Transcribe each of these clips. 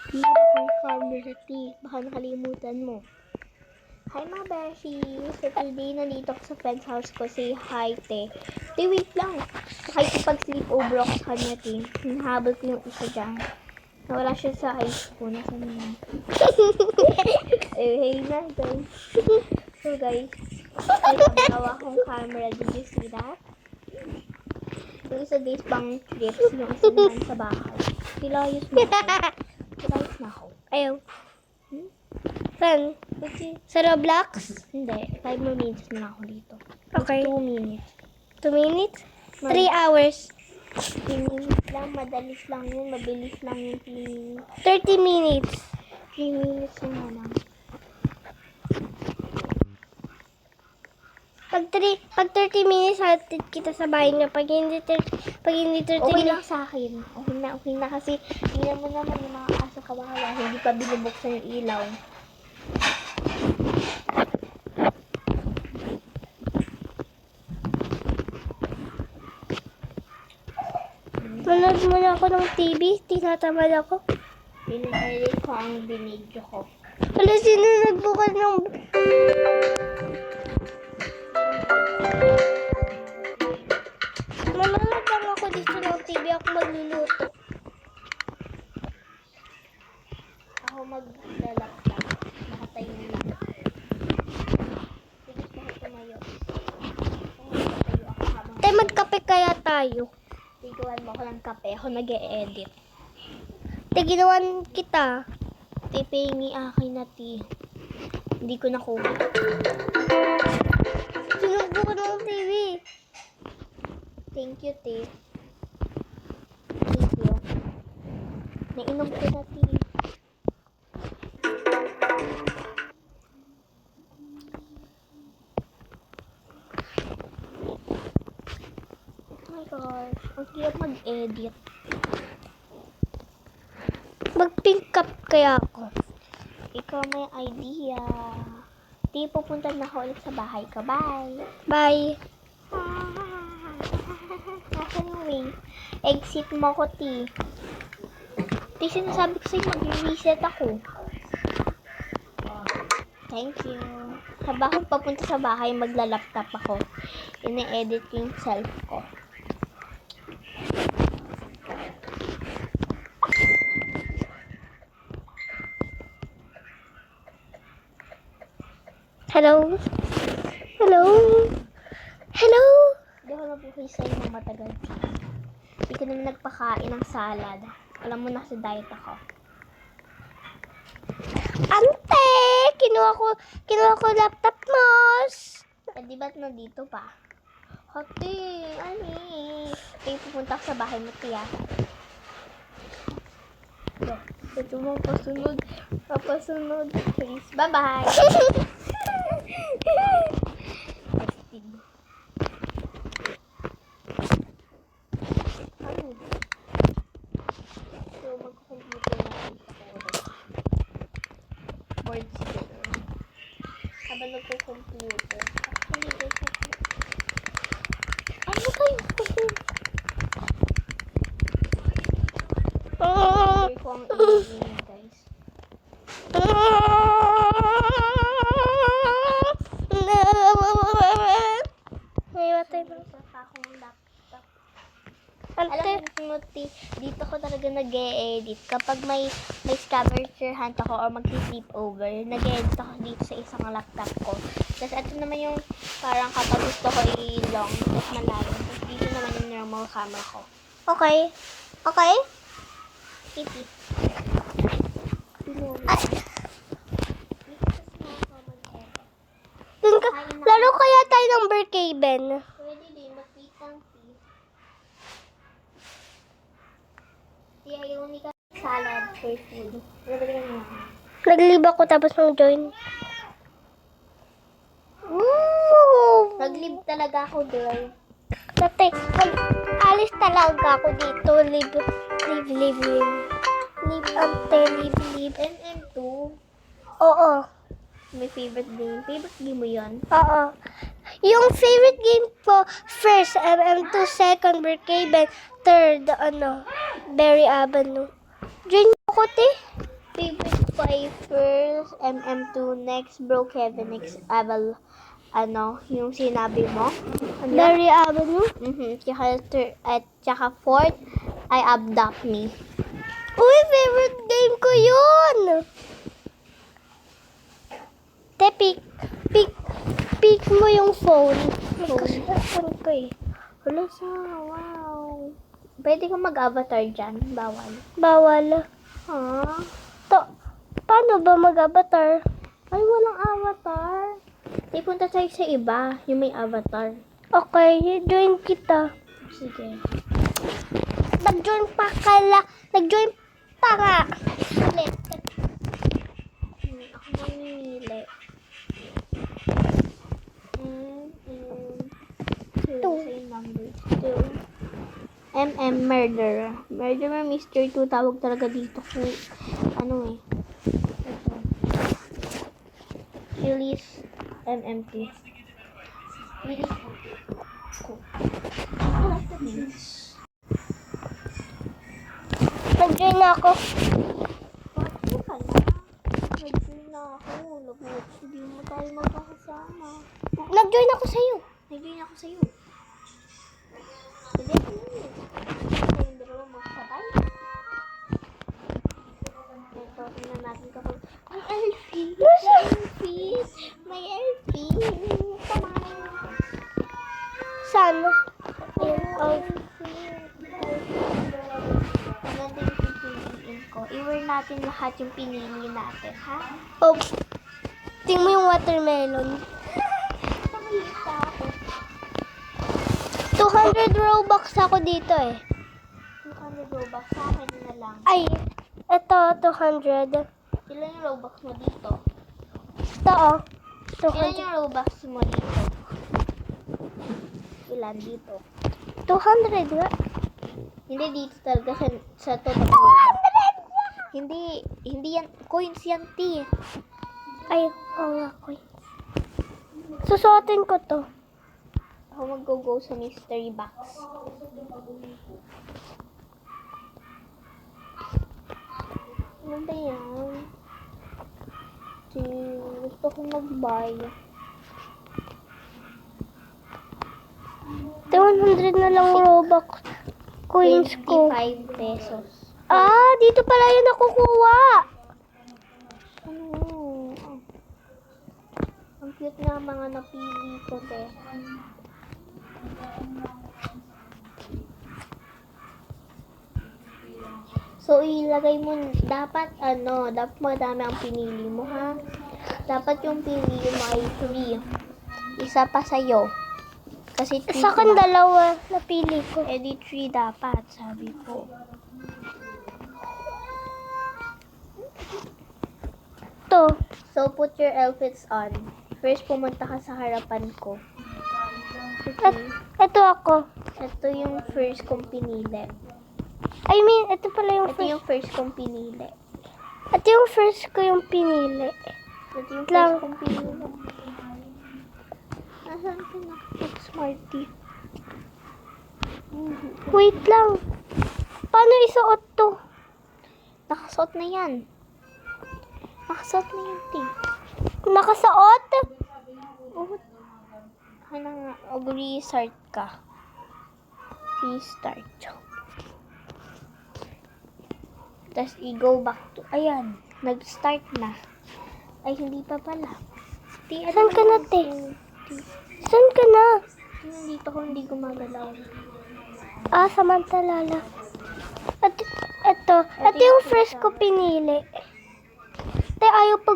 Meron akong camera, T. Baka nakalimutan mo. Hi, mga beshi. So, today, nandito ako sa friend's house ko. Say hi, te. Te, wait lang. Nakikipag-sleepover ako sa kanya, te. Hinahabol ko yung isa dyan. Nawala siya sa high school. Nasaan na? Hey na, guys. So, guys. Ay, pagkawa akong camera. Did you see that? Yung isa, guys, pang trips. Yung isa naman sa bahay. Kilayos mo ako. Kilayos na ako. Ayaw. Saan? Okay. Sa Roblox? Hindi. 5 more minutes na ako dito. Okay. 2 minutes. 2 minutes? 3 hours? 3 minutes lang. Madalis lang yun. Mabilis lang yun. 30 minutes. 3 minutes na lang. Pag 30 minutes, hatid kita sa bahay niya. Pag hindi 30 Okay lang sa akin. Okay na kasi tingnan mo naman yung mga aso kawawa. Hindi pa binubuksan yung ilaw. Manood muna ako ng TV. Tinatamad ako. Pinahili ko ang binidyo ko. Wala, sino nagbukas ng... Manood lang ako dito ng TV. Ako magluluto. Ako maglalaptop. Nakatayo na. Sige, ako tumayo. Nakatayo ako habang... Tay, magkape kaya tayo. Tiguan mo ako ng kape. Ako nag-e-edit. Tay, ginawan kita. Tipingi akin na ti. Hindi ko nakuha. Sinubo ko ng TV. Thank you, ti. Thank you. Nainom ko na, ti. Oh my gosh. Ang hirap mag-edit. Mag-pink cup kaya ako. Ikaw may idea. Ti, pupunta na ako ulit sa bahay ko. Bye! Bye. Nasaan yung way? Exit mo ko, ti. Ti, sinasabi ko sa'yo, mag-reset ako. Thank you. Habang ako papunta sa bahay, magla-laptop ako. Ine-edit yung self ko. Hello? Hello? Hello? Hindi ako nabuhay sa'yo ng matagal. Hindi ko naman nagpakain ng salad. Alam mo na sa diet ako. Ante! Kinuha ko laptop mo. Eh, di ba't nandito pa? Hati, ani. Okay, pupunta ako sa bahay mo, tiya. Ito mo, pasunod. Papasunod. Please, bye-bye. Testing. Ano? So, mag-computer na ako. Board siguro. Habang nagko-computer. Actually, guys, ano kayo? Computer ko ang ingin, guys. Naiwatay mo. Isa pa akong laptop. Ante, Alam mo, dito ko talaga nag-e-edit. Kapag may scavenger hunt ako or mag-sleepover, nag-e-edit ako dito sa isang laptop ko. Tapos ito naman yung parang kapag gusto ko i-long, tapos malayo. Tapos dito naman yung normal camera ko. okay. Okay? Kitty. Laro kaya tayo ng Brookhaven. Pwede din, mag-pitang tea. Tea, yung unika salad for food. Lagyan mo. Nag-leave ako tapos mag-join. Nag-leave talaga ako, girl. Dati, alis talaga ako dito. Leave. Leave, ante, leave. MM2. Oo. My favorite game. Favorite game mo yun? Oo. Yung favorite game ko, first, MM2, second, Brookhaven, third, Berry Avenue. Join mo ko, te. kay first MM2, next Bro Kevin, next Abel, yung sinabi mo. Ano? Berry Avenue. Tsaka fourth, ay Abduct Me. Uy, favorite game ko yun! Te, pick mo yung phone. Magkasalapan ko eh. Wala sa, wow. Pwede ka mag-avatar dyan, bawal. Bawal. Ha? Paano ba mag-avatar? Ay, walang avatar. Di punta tayo sa iba, yung may avatar. Okay, join kita. Sige. Nag-join pa nga. Ulit. Ako mamimili. Two. Same number. 2. Murderer. Murderer Mystery 2 tawag talaga dito kung ano eh. Ito. Release MMT. Release ko. I like the names. Nag-join na ako. Bakit ka na? Nag-join na ako. Lagot. Hindi mo tayo magkakasama. Nag-join ako sa'yo. Nag-join ako sa'yo. Hindi ako yun. Kayong dalawa magsabay. Ito, tingnan natin kapag... May Elfie! May Elfie! May Elfie! Tamahan mo. Saan? Maganda yung pipiliin ko. I-wear natin lahat yung pinili natin, ha? Oh, tingnan mo yung watermelon. Nakita ako. 200 Robux ako dito eh. 200 Robux sa akin na lang. Ay, ito, 200. Ilan yung Robux mo dito? Ito oh. Ilan 200. yung Robux mo dito? Ilan dito? 200 nga. Hindi dito talaga sa total Robux. Hindi yan, coins yan, T. Ay, oo nga ko. Susuotin ko to. Ako mag-go sa mystery box. Ano ba yan? Gusto ko mag-buy. 100 na lang Robux coins ko. 25 pesos. Ah, dito pala yun nakukuha. Ano? Ang cute na mga napili ko, te. So, ilagay mo, dapat madami ang pinili mo, ha? Dapat yung pinili mo ay 3. Isa pa sa'yo. Kasi 3 Sa akin dalawa napili ko. Eh, di 3 dapat, sabi ko. To. So, put your outfits on. First, pumunta ka sa harapan ko. At, ito ako. Ito yung first kong pinili. I mean, ito pala yung Ito first. yung first kong pinili. Ito yung first ko yung pinili. Ito yung Lang. first kong pinili. Nasaan ka na? Smarty. Wait lang. Paano isuot to? Nakasuot na yan. Nakasuot na yan, T. Nakasuot? Oh. Ano nga? Restart ka. Restart. Tapos, i-go back to... Ayan. Nag-start na. Ay, hindi pa pala. T, ano Saan ka na, te? T, Saan ka na? nandito ko hindi gumagalaw. Ah, samantalala. At ito yung first ko pinili. Te, ayaw pa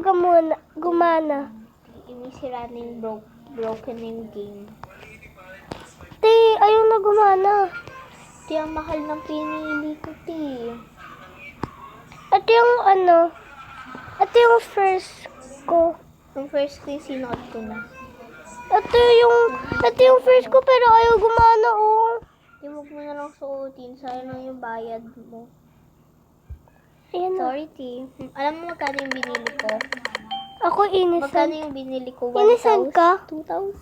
gumana. Inisira na yung broken na yung game. Te, ayaw na gumana. Ti, ang mahal ng pinili ko, Ti. Ito yung first ko. Yung first ko yung sinuot ko na. Ito yung first ko pero ayaw gumana, oh. Ti, huwag mo na lang suotin. Sayang lang yung bayad mo. Ayan na. Sorry, Ti. Alam mo magkano yung binili ko? Ako Magkano innocent. yung binili ko? Innocent ka? 2,000.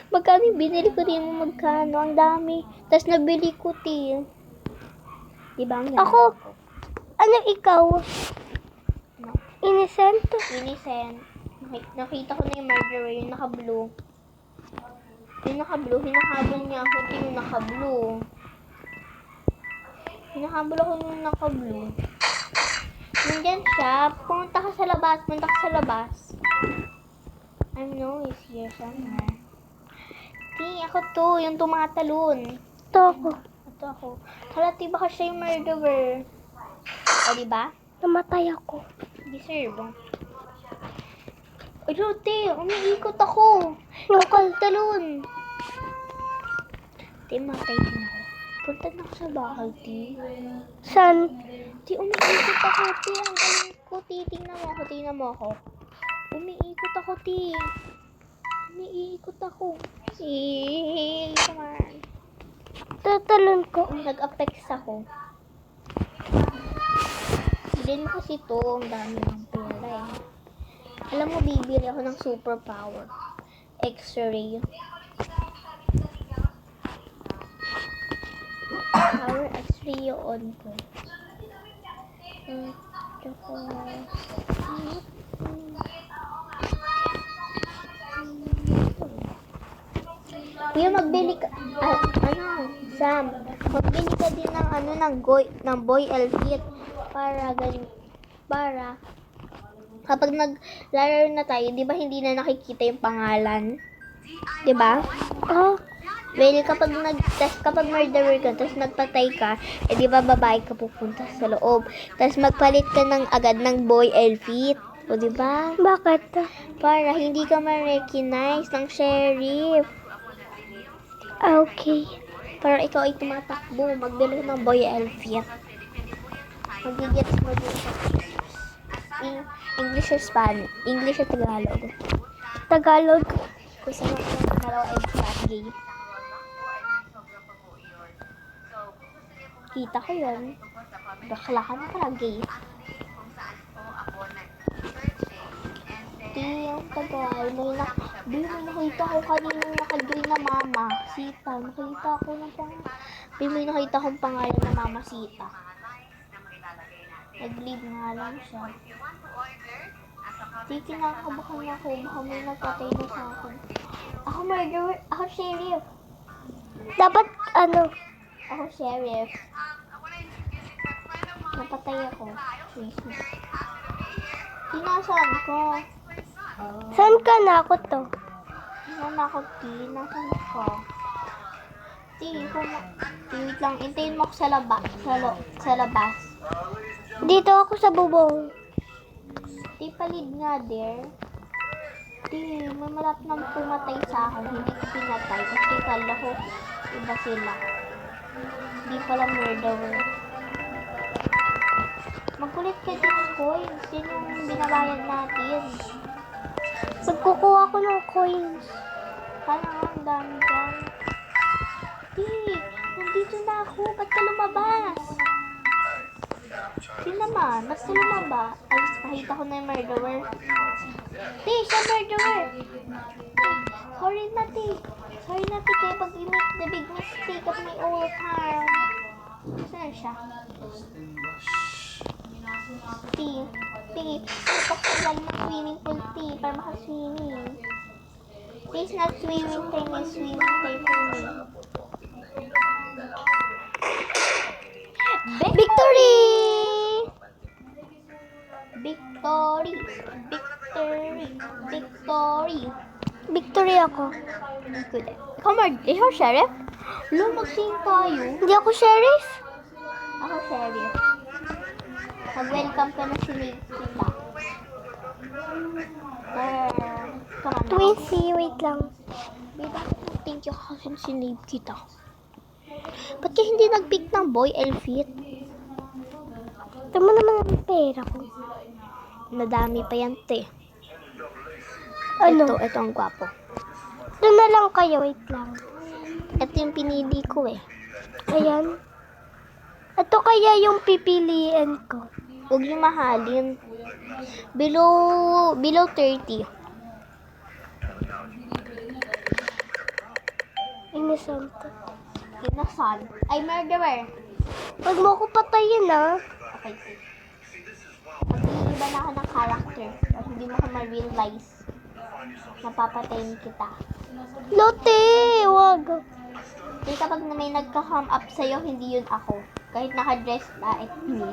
Magkano yung binili ko? Di mo magkano. Ang dami. Tapos nabili ko, Ti. Diba ang yaman Ako, ko? ano ikaw? No. Innocent. Innocent. Nakita ko na yung murderer, yung naka-blue. Yung naka-blue, hinahabol niya ako ito yung naka-blue. Hinahabol ako yung naka-blue. Nandyan siya. Punta ka sa labas. I'm always here somewhere. Ako to, yung tumatalon. Ito ako. Ito ako. Halati baka siya yung murderer. O, diba? Namatay ako. Deserve. Ay, Lote, umiikot ako. Yung Talon. Ti, matay din ako. Punta na ako sa bahay, Ti. San? Ti, umiikot ako, Ti. Ang galing ko, Ti. Tingnan mo ako. Umiikot ako, Ti. Umiikot ako. Come on. Tatalon ko. Nag-apex ako. Bilhin ko kasi ito. Ang dami ng pera eh. Alam mo, bibili ako ng superpower. X-ray. Power X-ray yung on ko. Kuya, magbili ka, Sam, magbili ka din ng boy Elfit para kapag naglalaro na tayo, di ba hindi na nakikita yung pangalan? Di ba? Oh, Well, kapag murderer ka, tapos nagpatay ka, di ba babae ka pupunta sa loob. Tapos magpalit ka agad ng boy Elfit. O, di ba? bakit? Para hindi ka ma-recognize ng sheriff. Okay. Para ikaw ay tumatakbo, magbili ng boy Elfit. Magigets mo din sa English or Spanish? English or Tagalog? Tagalog. Kung saan ako dalawa expat gay. Kita ko yun. Bakla ka na pala gay. Yung tagal, may nakita ko kanina naka-gray na mama, Sita. May nakita akong pangalan na Mama Sita. Nag-leave nga lang siya. Di, kinakabahan ako. Baka may nagpatay na sa akin. Ako murderer. Ako sheriff. Dapat, Ako sheriff. Napatay ako. Nasaan ko? saan ka na ako to? Nasaan ako, Ti? Nasaan ko? Ti, wait lang. Intayin mo ako sa labas. Dito ako sa bubong. Ti, palid nga, dear. Ti, may malap nang pumatay sa akin. Hindi ko pinatay. Kasi kala ko, iba sila. Hindi pala murderer. Magkulit ka din ng coins. Yun yung binabayad natin. Magkukuha ko ng coins. Kala nga, ang dami dyan. Ti, nandito na ako. Ba't ka lumabas? Ti naman, basta lumabas. Ay, nakita ko na yung murderer. Ti, siya murderer. Sorry na, Ti. Kaya pag you make the big mistake of my old harm. Saan siya? Ti, pagkagal ng swimming pool, Ti, para makaswimming. It's not swimming time, it's swimming time for me. Victory! Victory ako. Good. Ikaw, sheriff? Lumagsing tayo. Hindi ako sheriff. Ako, sheriff. Mag-welcome ka na si Nate kita. Come on. Twinsie, wait lang. Thank you kasi si Nate kita. Ba't ka hindi nag-pick ng boy Elfit? Tama naman ang pera ko. Nadami pa yan, te. Ano? Ito ang gwapo. Doon na lang kayo, wait lang. Ito yung pinili ko eh. Ayan. Ito kaya yung pipiliin ko. Huwag yung mahalin. Below 30. Innocent. Kinasan. Ay, murderer. Huwag mo ko patayin, ah. Okay. Mag-iiba na ako ng character. later. Pag hindi mo ko ma-realize, napapatayin kita. Lote, wag. Kasi kapag na may nagka-come up sa'yo, hindi yun ako. Kahit naka-dress like me,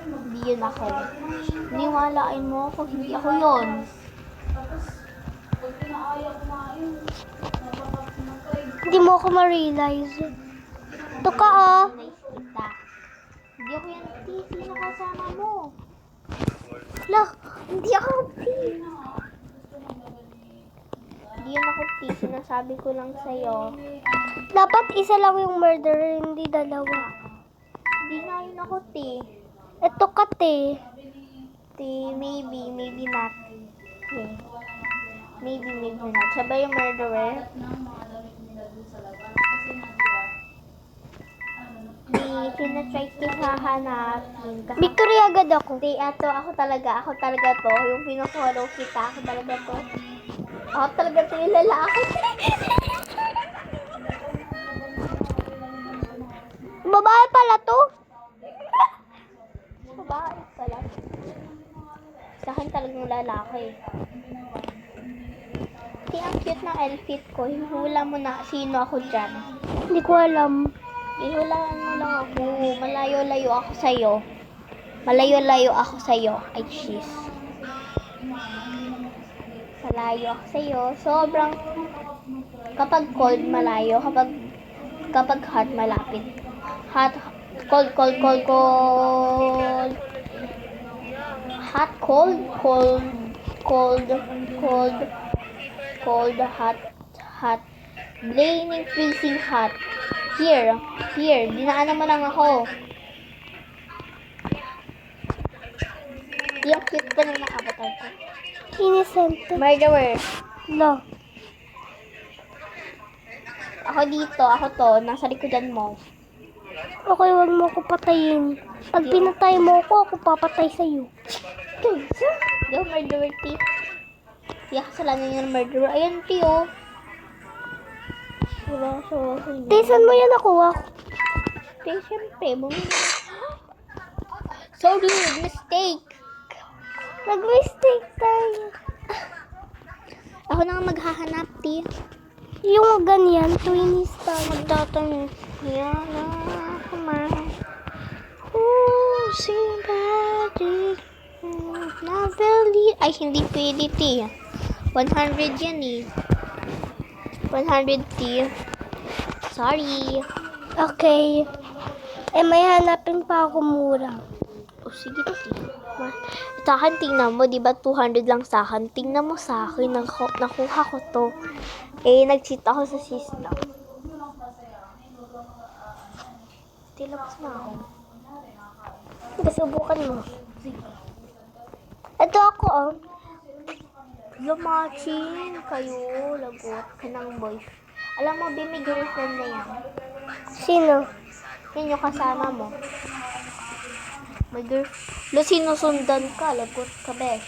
hindi yun ako. Niwalain mo ako, hindi ako yun. Hindi mo ako ma-realize. Ito ka, oh. Nice kita. Hindi ako yan, T. Sino kasama mo? Lah, hindi ako. Hindi yun ako, T. Sinasabi ko lang sa'yo. Dapat isa lang yung murderer, hindi dalawa. Hindi nga yun ako, T. Ito ka, te. T, maybe not. Okay. Maybe not. Siya ba yung murderer? Di, tinatry kita hahanapin. Victory agad ako. Di, ako talaga to. Yung pinafollow kita, ako talaga to. Ako talaga to yung lalaki. Babae pala to. Babae pala. Sa akin talagang lalaki. Di, ang cute ng outfit ko. Hihula mo na sino ako dyan. Hindi ko alam. Ihulaan mo lang ako. Malayo-layo ako sa'yo. Malayo-layo ako sa'yo. Ay, jeez. Malayo ako sa'yo. Sobrang, kapag cold, malayo. Kapag hot, malapit. Hot, cold. Hot, cold, hot. Blaming, freezing hot. Here. Dinaanan mo lang ako. Yung cute pa ng avatar ko. Kinisente. Murderer. No. Ako dito, ako to. Nasa likodan mo. Okay, wag mo ako patayin. Pag pinatay mo ako papatay sa'yo. Go, murderer, T. Di ako kasalanan yung murderer. Ayan, T, oh. Tisan mo yan nakuha ko. T, syempre. Sorry, mistake. Nag-mistake tayo. Ako na nga maghahanap, T. Yung ganyan, twinnies tayo. Magtatanong. Yan na, kumain. Oh, somebody. Novelty. Ay, hindi pwede, T. 100 yan, eh. 100, T. Sorry. Okay. May hanapin pa ako mura. O, sige, T. Sa akin, tingnan mo, di ba 200 lang sa akin? Tingnan mo sa akin, nakuha ko to. Nag-cheat ako sa system. Tilabas mo ako. Subukan mo. Ito ako, oh. Lumachin kayo, lagot ka ng boys. Alam mo, may girlfriend na yan. Sino? Yan yung kasama mo. May girlfriend. Sinusundan ka, lagot ka, besh.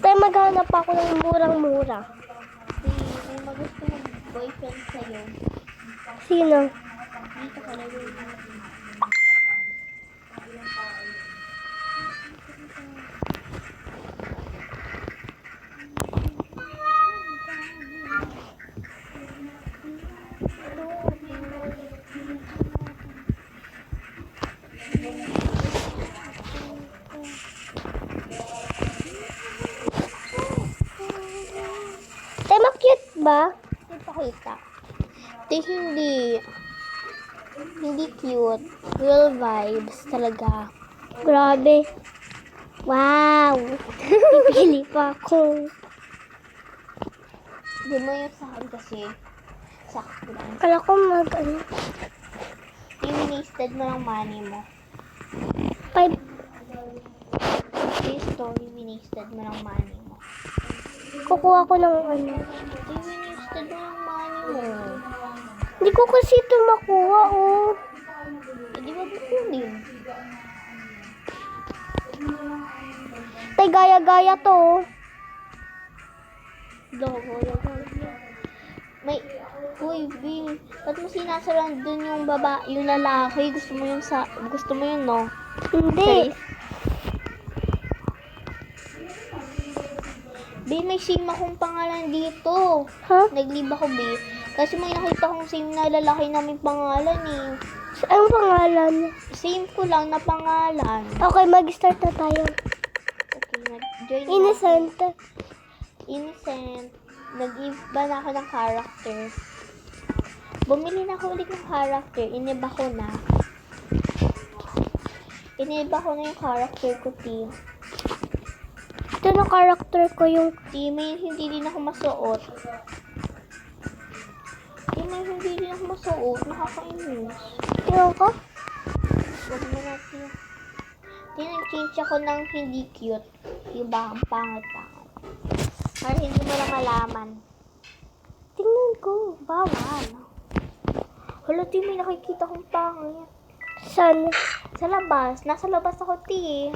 Tayo maghanap ako ng murang-mura. May magusto ng boyfriend sa'yo. Sino? Dito ka na rin. Tayo ma-cute ba? Ipakita. Hindi cute. Real vibes talaga. Grabe. Wow. Pipili pa ako. Di mo yung sa akin kasi sakto lang. Kala ko ano. I-wasted mo lang money mo. 5. This story, winasted mo lang money mo. Kukuha ko ng ano. I-winasted mo lang money mo. Hindi ko kasi ito makuha, oh. Di ba bukunin? Tay, gaya-gaya to, oh. Logo. May, Uy, Bill, ba't mo sinasaran dun yung yung lalaki? Gusto mo yun, no? Hindi. Charis? Bill, may same akong pangalan dito. Ha? Nag-leave ako, Bill. Kasi may nakita kong same na lalaki na may pangalan eh. Anong pangalan? Same ko lang na pangalan. Okay, mag-start na tayo. Okay, nag-join na. Innocent. Innocent. Nag-iba na ako ng character. Bumili na ako ulit ng character. Iniba ko na. Iniba ko na yung character ko, team. Ito na character ko yung... Team, may hindi din ako masuot. Team, may hindi din ako masuot. Nakakainis. Yung ko? Wag na natin. Team, nag-change ako ng hindi cute. Diba? Ang pangit-pangit. Para hindi mo lang malaman. Tingnan ko. Bawal. Hala, team, may nakikita kong pangit. Saan? Sa labas. Nasa labas ako, ti.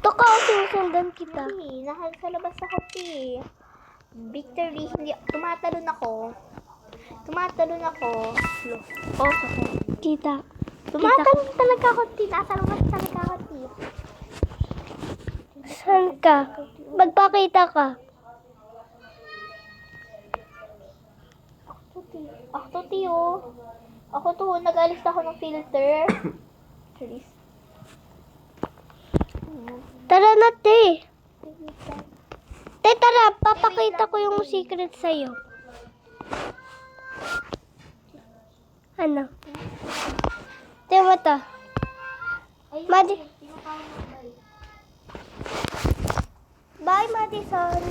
Ito ka, sinusundan kita. Hindi, nasa labas ako, ti. Victory, hindi. Tumatalon ako. Oh, so. Kita. Tumatalon talaga ako, ti. Nasa labas talaga ako, ti. Saan ka? Magpakita ka. Ako to, ti, oh. Ako to, nag-alis ako ng filter. Charis. Tara na, te. Te, tara. Papakita ko yung secret sa'yo. Ano? Te, mata. Madi. Bye, Madison.